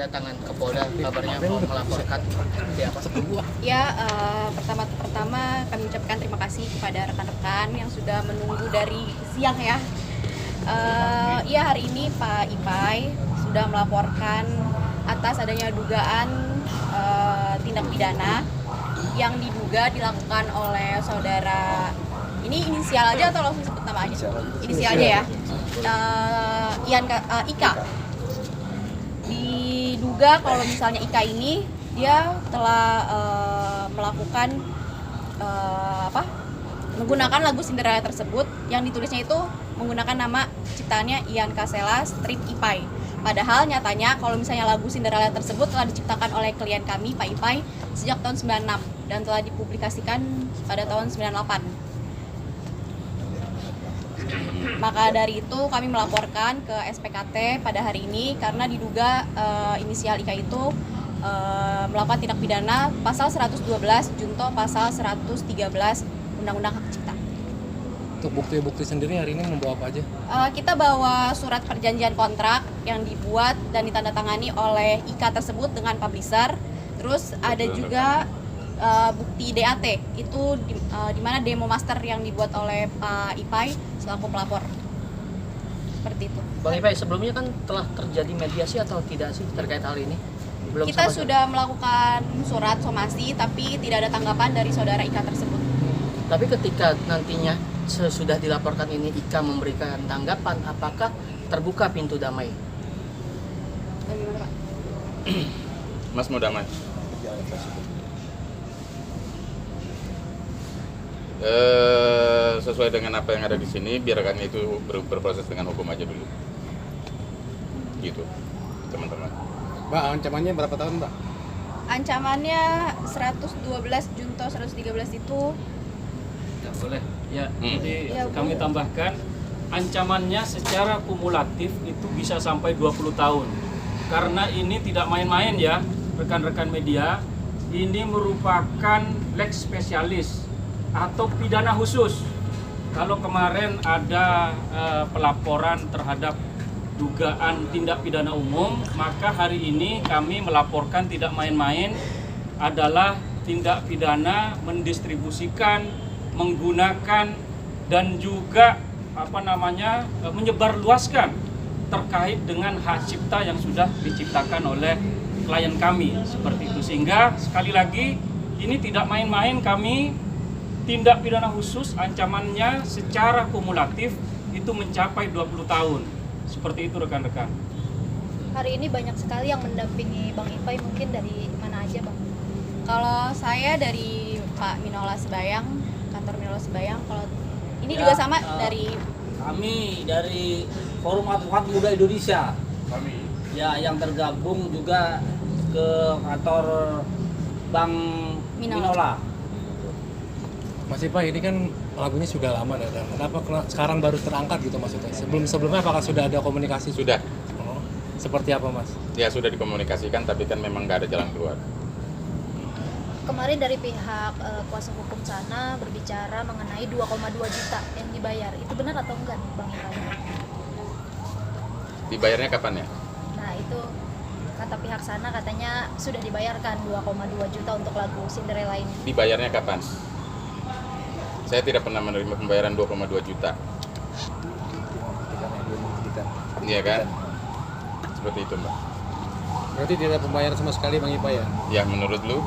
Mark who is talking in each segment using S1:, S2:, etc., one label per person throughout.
S1: kedatangan ke Polda, kabarnya mau melaporkan siapa?
S2: Ya, pertama kami ucapkan terima kasih kepada rekan-rekan yang sudah menunggu dari siang ya. Ya, hari ini Pak Ipai sudah melaporkan atas adanya dugaan tindak pidana yang diduga dilakukan oleh saudara, ini inisial aja atau langsung sebut nama aja? Inisial aja ya. Ika. Diduga kalau misalnya Ika ini dia telah melakukan menggunakan lagu Cinderella tersebut yang ditulisnya itu menggunakan nama ciptaannya Ian Kasela strip Ipai. Padahal nyatanya kalau misalnya lagu Cinderella tersebut telah diciptakan oleh klien kami Pak Ipai sejak tahun 96 dan telah dipublikasikan pada tahun 98. Maka dari itu kami melaporkan ke SPKT pada hari ini karena diduga inisial Ika itu melakukan tindak pidana pasal 112 junto pasal 113 Undang-Undang Hak Cipta.
S3: Untuk bukti-bukti sendiri hari ini membawa apa aja?
S2: Kita bawa surat perjanjian kontrak yang dibuat dan ditandatangani oleh Ika tersebut dengan publisher. Terus ada juga bukti DAT itu di mana demo master yang dibuat oleh Pak Ipai selaku pelapor. Seperti itu.
S1: Bang Ipai, sebelumnya kan telah terjadi mediasi atau tidak sih terkait hal ini? Belum.
S2: Kita sudah melakukan surat somasi tapi tidak ada tanggapan dari saudara Ika tersebut.
S1: Tapi ketika nantinya sesudah dilaporkan ini Ika memberikan tanggapan, apakah terbuka pintu damai?
S2: Bagaimana Pak?
S4: Mas mau damai? Sesuai dengan apa yang ada di sini, biarkan itu berproses dengan hukum aja dulu. Gitu, teman-teman.
S3: Mbak, ancamannya berapa tahun, Mbak?
S2: Ancamannya 112 junto 113 itu
S5: Ya, boleh. Ya, jadi
S2: Ya,
S5: kami
S2: boleh.
S5: tambahkan ancamannya secara kumulatif itu bisa sampai 20 tahun. Karena ini tidak main-main ya, rekan-rekan media. Ini merupakan lex spesialis atau pidana khusus. Kalau kemarin ada pelaporan terhadap dugaan tindak pidana umum, maka hari ini kami melaporkan tidak main-main adalah tindak pidana mendistribusikan, menggunakan dan juga menyebarluaskan terkait dengan hak cipta yang sudah diciptakan oleh klien kami seperti itu. Sehingga sekali lagi ini tidak main-main, kami tindak pidana khusus ancamannya secara kumulatif itu mencapai 20 tahun. Seperti itu rekan-rekan.
S6: Hari ini banyak sekali yang mendampingi Bang Ipai, mungkin dari mana aja Bang?
S2: kalau saya dari Pak Minola Sebayang, kantor Minola Sebayang. Kalau ini
S7: Ya,
S2: juga sama dari
S7: kami dari Forum Advokat Muda Indonesia. Ya, yang tergabung juga ke kantor Bang Minola.
S3: Mas Ipai, ini kan lagunya sudah lama dan kenapa sekarang baru terangkat gitu maksudnya? Sebelumnya apakah sudah ada komunikasi?
S4: Sudah.
S3: Oh, seperti apa Mas?
S4: Ya sudah dikomunikasikan, tapi kan memang nggak ada jalan keluar.
S6: Kemarin dari pihak kuasa hukum sana berbicara mengenai 2,2 juta yang dibayar. Itu benar atau enggak nih Bang Ipai?
S4: Dibayarnya kapan ya?
S6: Nah itu kata pihak sana katanya sudah dibayarkan 2,2 juta untuk lagu Cinderella ini.
S4: Dibayarnya kapan? Saya tidak pernah menerima pembayaran 2,2 juta. Iya kan? Seperti itu, Mbak.
S3: Berarti tidak pembayaran sama sekali Bang Ipai ya?
S4: Ya, menurut lu,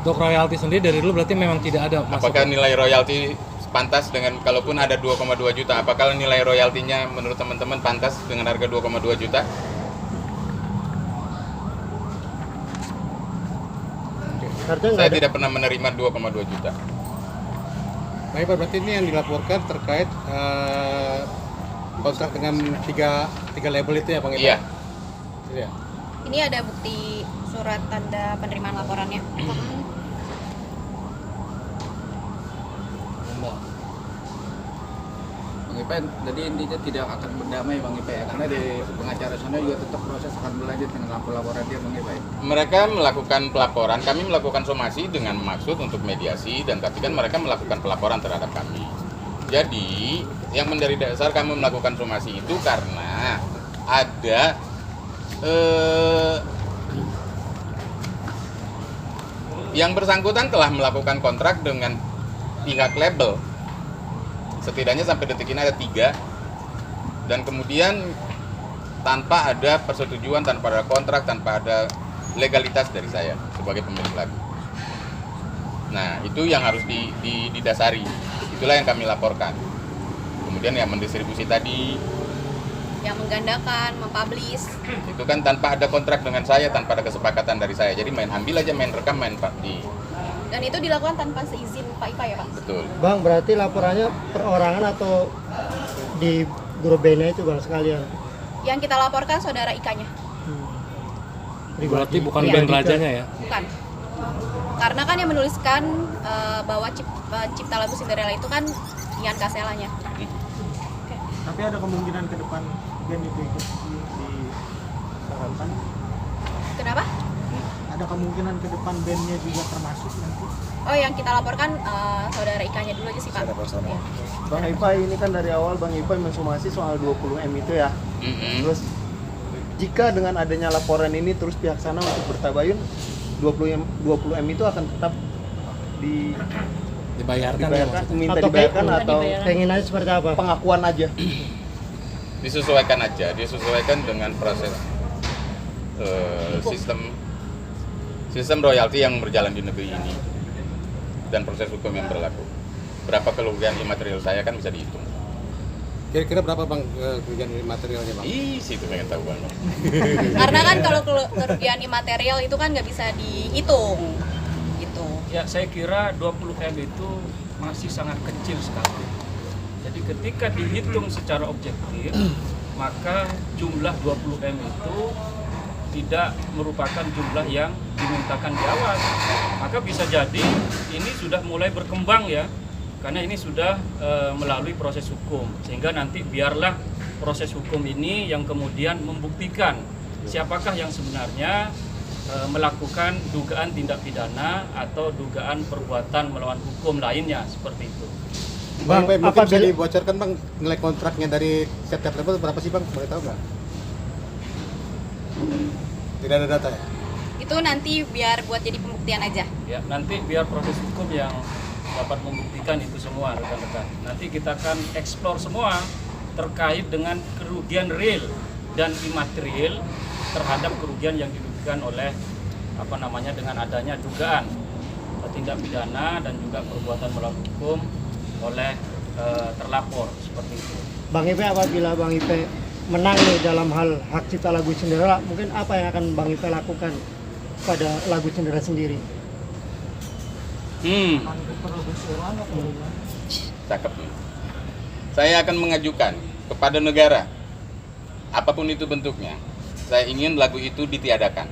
S3: Untuk royalti sendiri dari lu berarti memang tidak ada masuk.
S4: apakah nilai royalti pantas dengan, kalaupun ada 2,2 juta, apakah nilai royaltinya menurut teman-teman pantas dengan harga 2,2 juta? Saya tidak pernah menerima 2,2 juta.
S3: Bang Ipai, berarti ini yang dilaporkan terkait kontrak dengan tiga label itu ya Bang Ipai?
S4: Iya.
S3: Iya.
S2: ini ada bukti surat tanda penerimaan laporannya.
S8: Bang Ipai, jadi intinya tidak akan berdamai Bang Ipai ya, karena di pengacara sana juga tetap proses akan berlanjut dengan laporan dia Bang Ipai.
S4: Mereka melakukan pelaporan, kami melakukan somasi dengan maksud untuk mediasi, dan tapi kan mereka melakukan pelaporan terhadap kami. Jadi yang menjadi dasar kami melakukan somasi itu karena ada Yang bersangkutan telah melakukan kontrak dengan pihak label. Setidaknya sampai detik ini ada 3. Dan kemudian tanpa ada persetujuan, tanpa ada kontrak, tanpa ada legalitas dari saya sebagai pemilik lagu. Nah, itu yang harus didasari. Itulah yang kami laporkan. Kemudian yang mendistribusi tadi,
S2: yang menggandakan, mempublish.
S4: itu kan tanpa ada kontrak dengan saya, tanpa ada kesepakatan dari saya. Jadi main ambil aja, main rekam, main party.
S2: Dan itu dilakukan tanpa seizin Pak Ipa ya Pak?
S4: Betul.
S9: Bang, berarti laporannya perorangan atau di grup bandnya itu Bang sekalian?
S2: Yang kita laporkan saudara Ikanya.
S3: Berarti bukan
S2: Iya.
S3: band rajanya ya?
S2: Bukan. Karena kan yang menuliskan bahwa cipta lagu Cinderella itu kan Ian Kaselanya.
S10: Tapi ada kemungkinan ke depan band itu ikut disarankan.
S2: Kenapa?
S10: Ada kemungkinan ke depan bandnya juga termasuk nanti.
S2: Oh, yang kita laporkan saudara Ikanya dulu aja sih Pak. Iya.
S10: Bang Ipai, ini kan dari awal Bang Ipai mensomasi soal 20M itu ya. Terus jika dengan adanya laporan ini terus pihak sana untuk bertabayun 20M itu akan tetap
S3: Dibayarkan ya maksudnya?
S10: minta dibayarkan atau
S9: Pengenannya seperti apa?
S10: pengakuan aja?
S4: Disesuaikan dengan proses sistem royalti yang berjalan di negeri ini dan proses hukum yang berlaku. Berapa kerugian imaterial saya kan bisa dihitung.
S3: Kira-kira berapa Bang kerugian materialnya Bang?
S4: Situ pengen tahu Bang.
S2: Karena kan kalau kerugian imaterial itu kan nggak bisa dihitung. Gitu.
S5: Ya, saya kira 20M itu masih sangat kecil sekali. Jadi ketika dihitung secara objektif, maka jumlah 20M itu tidak merupakan jumlah yang dimintakan di awal. Maka bisa jadi ini sudah mulai berkembang ya, karena ini sudah melalui proses hukum. Sehingga nanti biarlah proses hukum ini yang kemudian membuktikan siapakah yang sebenarnya melakukan dugaan tindak pidana atau dugaan perbuatan melawan hukum lainnya, seperti itu.
S3: Bang, mungkin bisa
S9: apabila-
S3: dibocorkan Bang nilai kontraknya dari setiap label berapa sih Bang? Boleh tahu nggak? Tidak ada data ya?
S2: Itu nanti biar buat jadi pembuktian aja.
S5: Ya, nanti biar proses hukum yang dapat membuktikan itu semua rekan-rekan. Nanti kita akan eksplor semua terkait dengan kerugian real dan imaterial terhadap kerugian yang dirugikan oleh dengan adanya dugaan tindak pidana dan juga perbuatan melawan hukum oleh terlapor, seperti itu.
S9: Bang Ipe, apabila Bang Ipe menang nih dalam hal hak cipta lagu Cinderella, mungkin apa yang akan Bang Ipe lakukan pada lagu Cinderella sendiri?
S4: Cakep nih. Saya akan mengajukan kepada negara, apapun itu bentuknya, saya ingin lagu itu ditiadakan.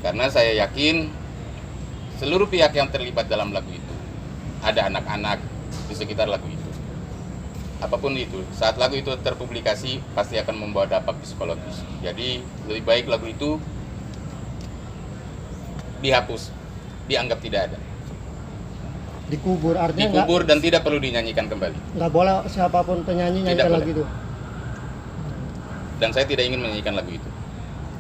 S4: Karena saya yakin seluruh pihak yang terlibat dalam lagu itu, ada anak-anak di sekitar lagu itu. Apapun itu, saat lagu itu terpublikasi pasti akan membawa dampak psikologis. Jadi lebih baik lagu itu dihapus, dianggap tidak ada.
S9: Dikubur, artinya
S4: Dikubur dan tidak perlu dinyanyikan kembali.
S9: nggak boleh siapapun penyanyi
S4: Tidak
S9: nyanyikan
S4: boleh.
S9: lagu itu.
S4: Dan saya tidak ingin menyanyikan lagu itu.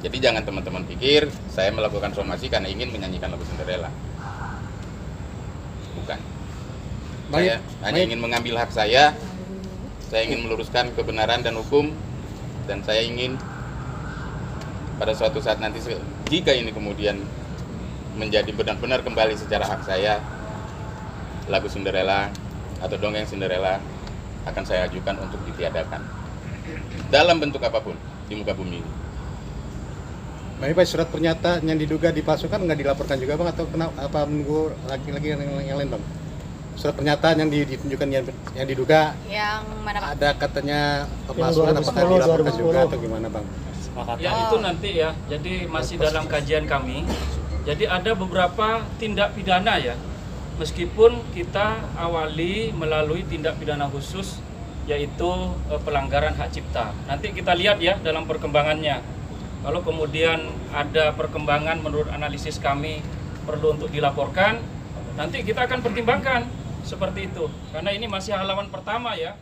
S4: Jadi jangan teman-teman pikir saya melakukan somasi karena ingin menyanyikan lagu Cinderella. Bukan. Saya hanya ingin mengambil hak saya ingin meluruskan kebenaran dan hukum, dan saya ingin pada suatu saat nanti jika ini kemudian menjadi benar-benar kembali secara hak saya, lagu Cinderella atau dongeng Cinderella akan saya ajukan untuk ditiadakan dalam bentuk apapun di muka bumi ini.
S3: Baik Pak, surat pernyataan yang diduga dipalsukan nggak dilaporkan juga Bang, atau apa menunggu lagi yang lain Bang? Surat pernyataan yang ditunjukkan yang diduga
S2: Yang mana Pak?
S3: ada katanya pemalsuan, apakah
S9: 2010,
S3: dilaporkan juga
S9: 2010.
S3: atau gimana Bang?
S5: Ya itu nanti ya, jadi masih dalam kajian kami. Jadi ada beberapa tindak pidana ya, meskipun kita awali melalui tindak pidana khusus yaitu pelanggaran hak cipta. Nanti kita lihat ya dalam perkembangannya. Kalau kemudian ada perkembangan menurut analisis kami perlu untuk dilaporkan, nanti kita akan pertimbangkan seperti itu. Karena ini masih halaman pertama ya.